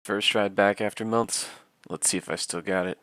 First ride back after months. Let's see if I still got it.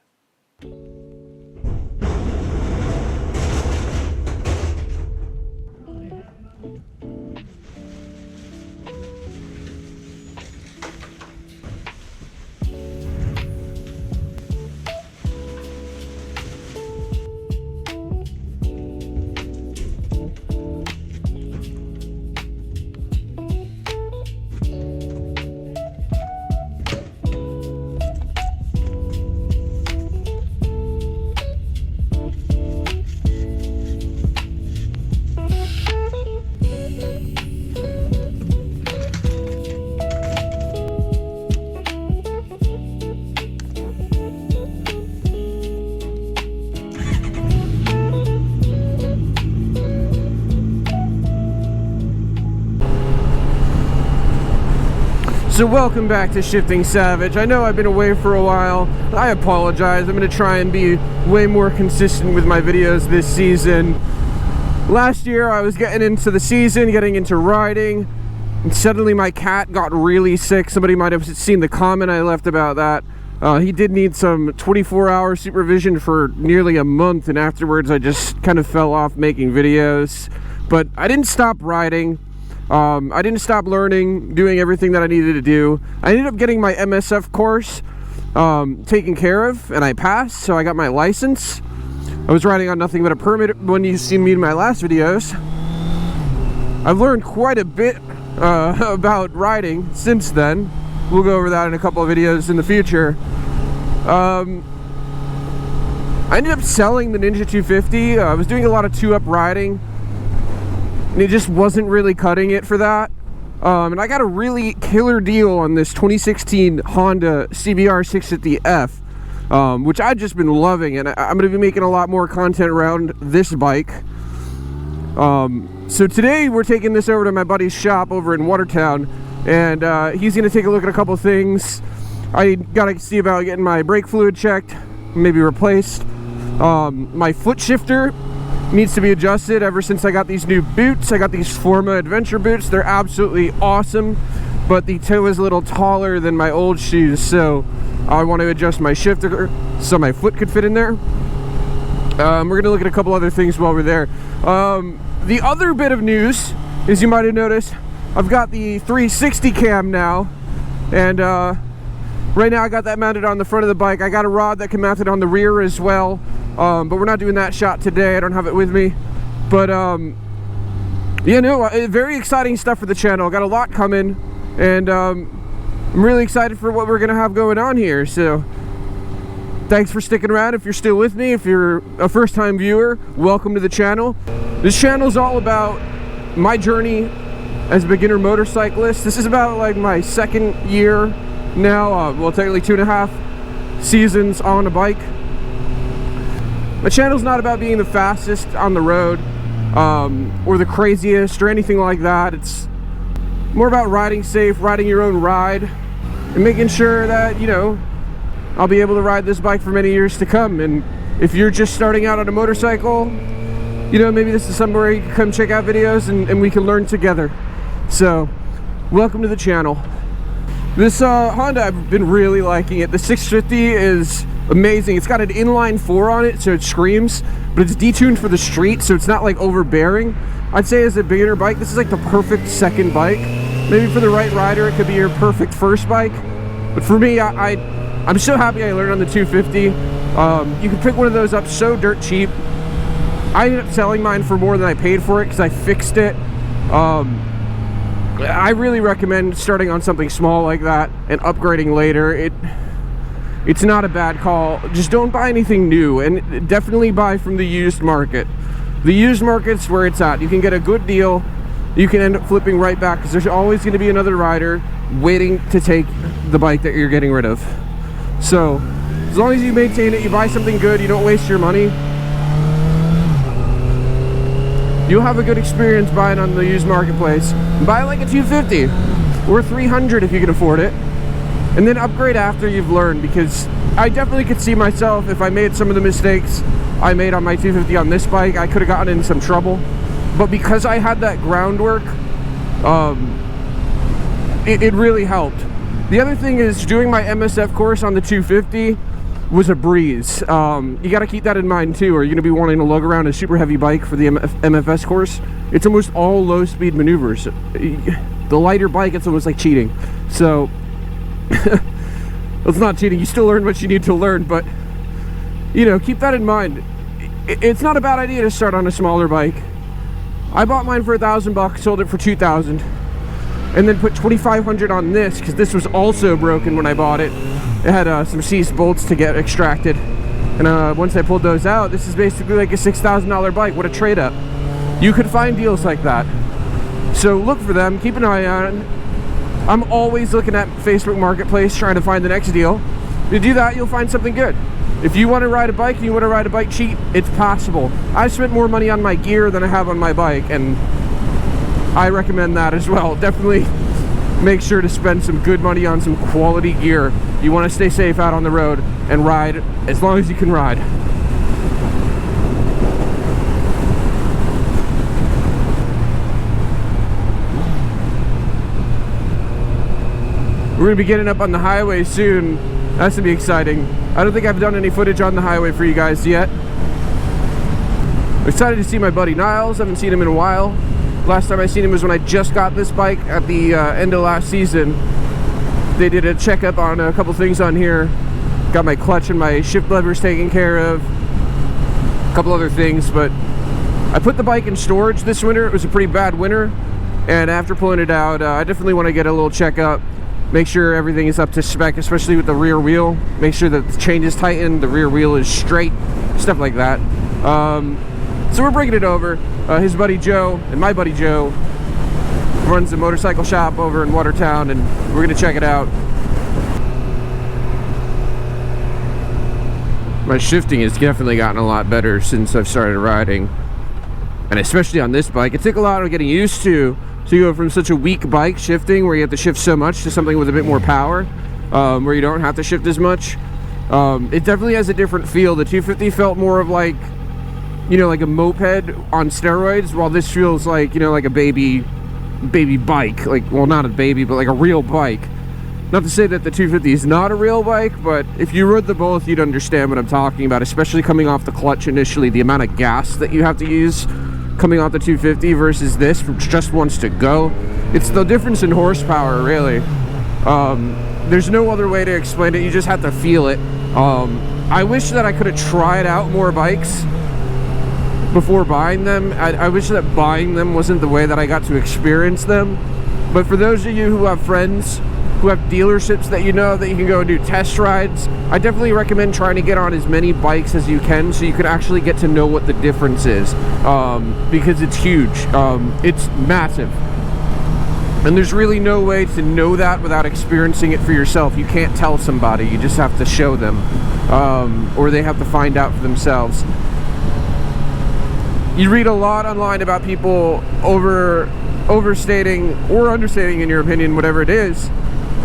So welcome back to Shifting Savage. I know I've been away for a while. I apologize. I'm going to try and be way more consistent with my videos this season. Last year I was getting into the season, getting into riding, and suddenly my cat got really sick. Somebody might have seen the comment I left about that. He did need some 24-hour supervision for nearly a month, and afterwards I just kind of fell off making videos. But I didn't stop riding. I didn't stop learning, doing everything that I needed to do. I ended up getting my MSF course taken care of, and I passed, so I got my license. I was riding on nothing but a permit when you see me in my last videos. I've learned quite a bit about riding since then. We'll go over that in a couple of videos in the future. I ended up selling the Ninja 250. I was doing a lot of two-up riding, and it just wasn't really cutting it for that. And I got a really killer deal on this 2016 Honda CBR650F, which I've just been loving, and I'm going to be making a lot more content around this bike. So today we're taking this over to my buddy's shop over in Watertown, and he's going to take a look at a couple things. I got to see about getting my brake fluid checked, maybe replaced. My foot shifter needs to be adjusted. Ever since I got these new boots, I got these Forma adventure boots. They're absolutely awesome, but the toe is a little taller than my old shoes, so I want to adjust my shifter so my foot could fit in there. We're going to look at a couple other things while we're there. The other bit of news is, you might have noticed, I've got the 360 cam now, and right now I got that mounted on the front of the bike. I got a rod that can mount it on the rear as well. But we're not doing that shot today. I don't have it with me. But yeah, no, very exciting stuff for the channel. Got a lot coming, and I'm really excited for what we're gonna have going on here. So thanks for sticking around. If you're still with me, if you're a first-time viewer, welcome to the channel. This channel is all about my journey as a beginner motorcyclist. This is about like my second year now. Well, technically 2.5 seasons on a bike. My channel's not about being the fastest on the road, or the craziest or anything like that. It's more about riding safe, riding your own ride, and making sure that, you know, I'll be able to ride this bike for many years to come. And if you're just starting out on a motorcycle, you know, maybe this is somewhere you can come check out videos and we can learn together. So, welcome to the channel. This Honda, I've been really liking it. The 650 is amazing. It's got an inline 4 on it, so it screams, but it's detuned for the street, so it's not like overbearing. I'd say as a beginner bike, this is like the perfect second bike. Maybe for the right rider, it could be your perfect first bike. But for me, I'm so happy I learned on the 250. You can pick one of those up so dirt cheap. I ended up selling mine for more than I paid for it because I fixed it. I really recommend starting on something small like that and upgrading later. It's not a bad call. Just don't buy anything new, and definitely buy from the used market. The used market's where it's at. You can get a good deal. You can end up flipping right back because there's always going to be another rider waiting to take the bike that you're getting rid of. So as long as you maintain it, you buy something good, you don't waste your money, you'll have a good experience buying on the used marketplace. Buy like a 250 or 300 if you can afford it, and then upgrade after you've learned, because I definitely could see myself, if I made some of the mistakes I made on my 250 on this bike, I could have gotten in some trouble. But because I had that groundwork, it really helped. The other thing is doing my MSF course on the 250 was a breeze. You got to keep that in mind too, or you're going to be wanting to lug around a super heavy bike for the MFS course. It's almost all low speed maneuvers. The lighter bike, it's almost like cheating. So it's not cheating, you still learn what you need to learn, but you know, keep that in mind. It's not a bad idea to start on a smaller bike. I bought mine for $1,000, sold it for $2,000, and then put $2,500 on this because this was also broken when I bought it. It had some seized bolts to get extracted, and once I pulled those out, this is basically like a $6,000 bike. What a trade up. You could find deals like that, so look for them, keep an eye on it. I'm always looking at Facebook Marketplace trying to find the next deal. If you do that, you'll find something good. If you want to ride a bike and you want to ride a bike cheap, it's possible. I've spent more money on my gear than I have on my bike, and I recommend that as well. Definitely make sure to spend some good money on some quality gear. You want to stay safe out on the road and ride as long as you can ride. We're going to be getting up on the highway soon. That's going to be exciting. I don't think I've done any footage on the highway for you guys yet. I'm excited to see my buddy Niles. I haven't seen him in a while. Last time I seen him was when I just got this bike at the end of last season. They did a checkup on a couple things on here. Got my clutch and my shift levers taken care of. A couple other things, but I put the bike in storage this winter. It was a pretty bad winter, and after pulling it out, I definitely want to get a little checkup. Make sure everything is up to spec, especially with the rear wheel. Make sure that the chain is tightened, the rear wheel is straight, stuff like that. So we're bringing it over. His buddy Joe and my buddy Joe runs a motorcycle shop over in Watertown, and we're gonna check it out. My shifting has definitely gotten a lot better since I've started riding, and especially on this bike. It took a lot of getting used to. So you go from such a weak bike shifting where you have to shift so much to something with a bit more power, where you don't have to shift as much. It definitely has a different feel. The 250 felt more of like, you know, like a moped on steroids, while this feels like, you know, like a baby bike. Like, well, not a baby, but like a real bike. Not to say that the 250 is not a real bike, but if you rode the both, you'd understand what I'm talking about, especially coming off the clutch initially, the amount of gas that you have to use coming off the 250 versus this, which just wants to go. It's the difference in horsepower, really. There's no other way to explain it. You just have to feel it. I wish that I could have tried out more bikes before buying them. I wish that buying them wasn't the way that I got to experience them. But for those of you who have friends who have dealerships that you know that you can go and do test rides, I definitely recommend trying to get on as many bikes as you can so you can actually get to know what the difference is, because it's huge. It's massive, and there's really no way to know that without experiencing it for yourself. You can't tell somebody, you just have to show them, or they have to find out for themselves. You read a lot online about people overstating or understating, in your opinion, whatever it is,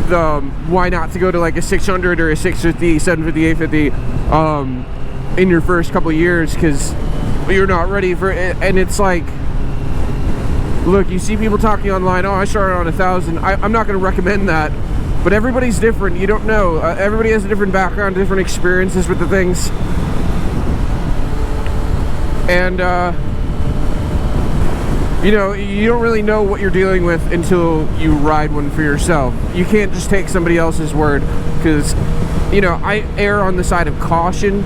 why not to go to like a 600 or a 650, 750, 850 in your first couple years, because you're not ready for it. And it's like, look, you see people talking online, oh, I started on 1,000. I'm not going to recommend that, but everybody's different. You don't know. Everybody has a different background, different experiences with the things, and you know, you don't really know what you're dealing with until you ride one for yourself. You can't just take somebody else's word, because, you know, I err on the side of caution,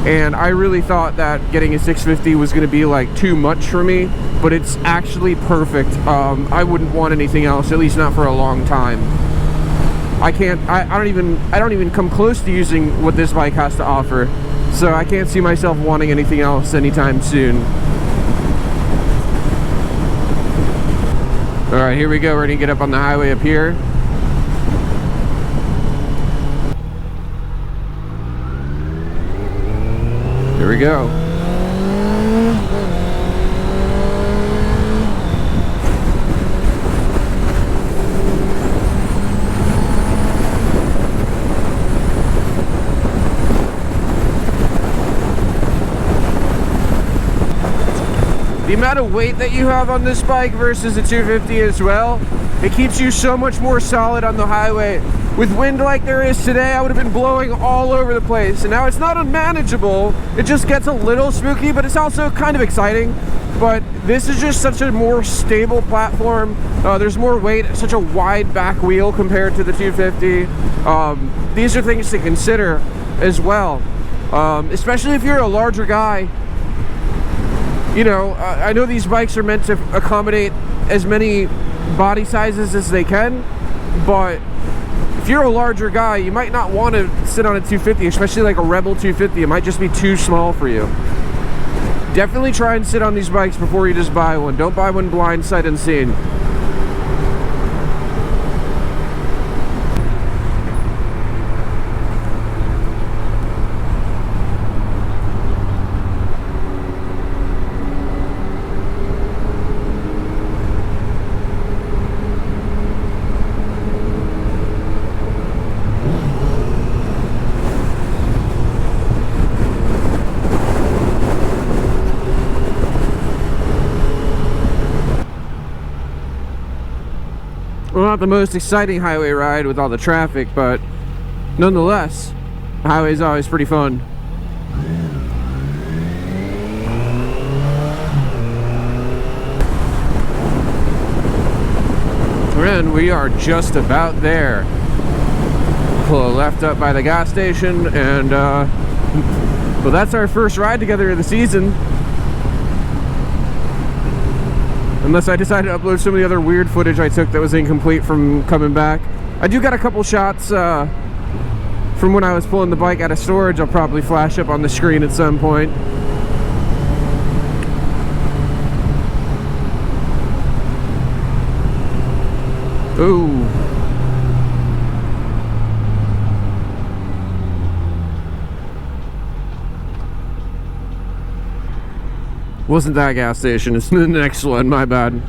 and I really thought that getting a 650 was going to be like too much for me, but it's actually perfect. I wouldn't want anything else, at least not for a long time. I don't even come close to using what this bike has to offer, so I can't see myself wanting anything else anytime soon. Alright, here we go. We're gonna get up on the highway up here. Here we go. The amount of weight that you have on this bike versus the 250 as well, it keeps you so much more solid on the highway. with wind like there is today, I would have been blowing all over the place. And now it's not unmanageable, it just gets a little spooky, but it's also kind of exciting. But this is just such a more stable platform. There's more weight, such a wide back wheel compared to the 250. These are things to consider as well, especially if you're a larger guy. You know, I know these bikes are meant to accommodate as many body sizes as they can, but if you're a larger guy, you might not want to sit on a 250, especially like a Rebel 250. It might just be too small for you. Definitely try and sit on these bikes before you just buy one. Don't buy one blind sight unseen. Well, not the most exciting highway ride with all the traffic, but nonetheless, the highway is always pretty fun. And we are just about there. Pull a left up by the gas station, and well, that's our first ride together of the season. Unless I decided to upload some of the other weird footage I took that was incomplete from coming back. I do got a couple shots from when I was pulling the bike out of storage. I'll probably flash up on the screen at some point. Ooh. Wasn't that gas station, it's the next one, my bad.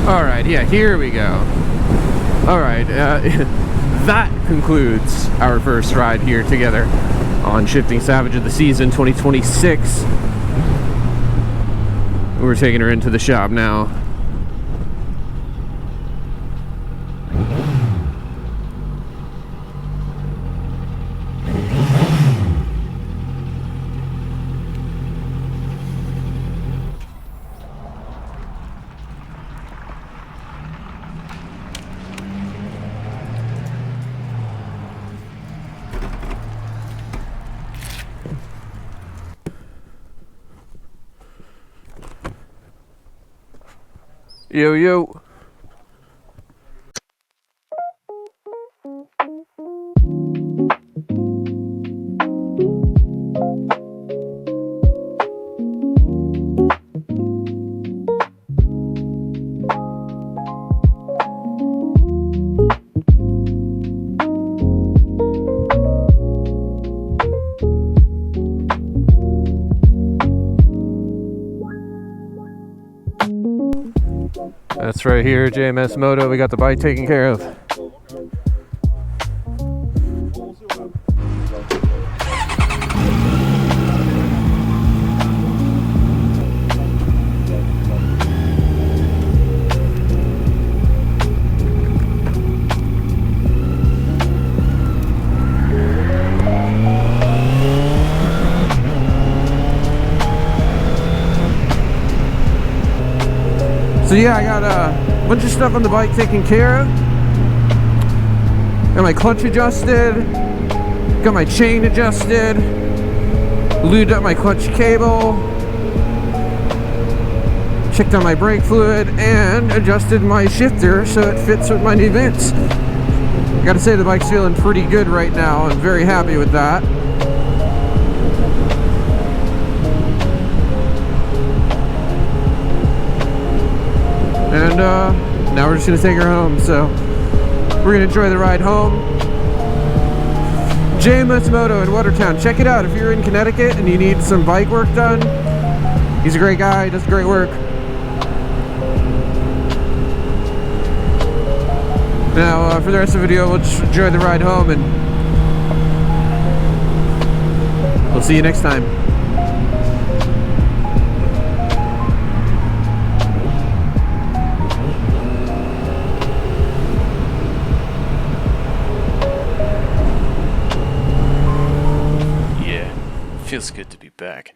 Alright, yeah, here we go. Alright, that concludes our first ride here together on Shifting Savage of the Season 2026. We're taking her into the shop now. Yo, yo. That's right here, JMS Moto. We got the bike taken care of. So yeah, I got a bunch of stuff on the bike taken care of. Got my clutch adjusted, got my chain adjusted, lubed up my clutch cable, checked on my brake fluid, and adjusted my shifter so it fits with my new vents. Gotta say, the bike's feeling pretty good right now. I'm very happy with that. And now we're just gonna take her home, so we're gonna enjoy the ride home. JMS Moto in Watertown. Check it out if you're in Connecticut and you need some bike work done. He's a great guy, does great work. Now, for the rest of the video, we'll just enjoy the ride home, and we'll see you next time. Yeah, feels good to be back.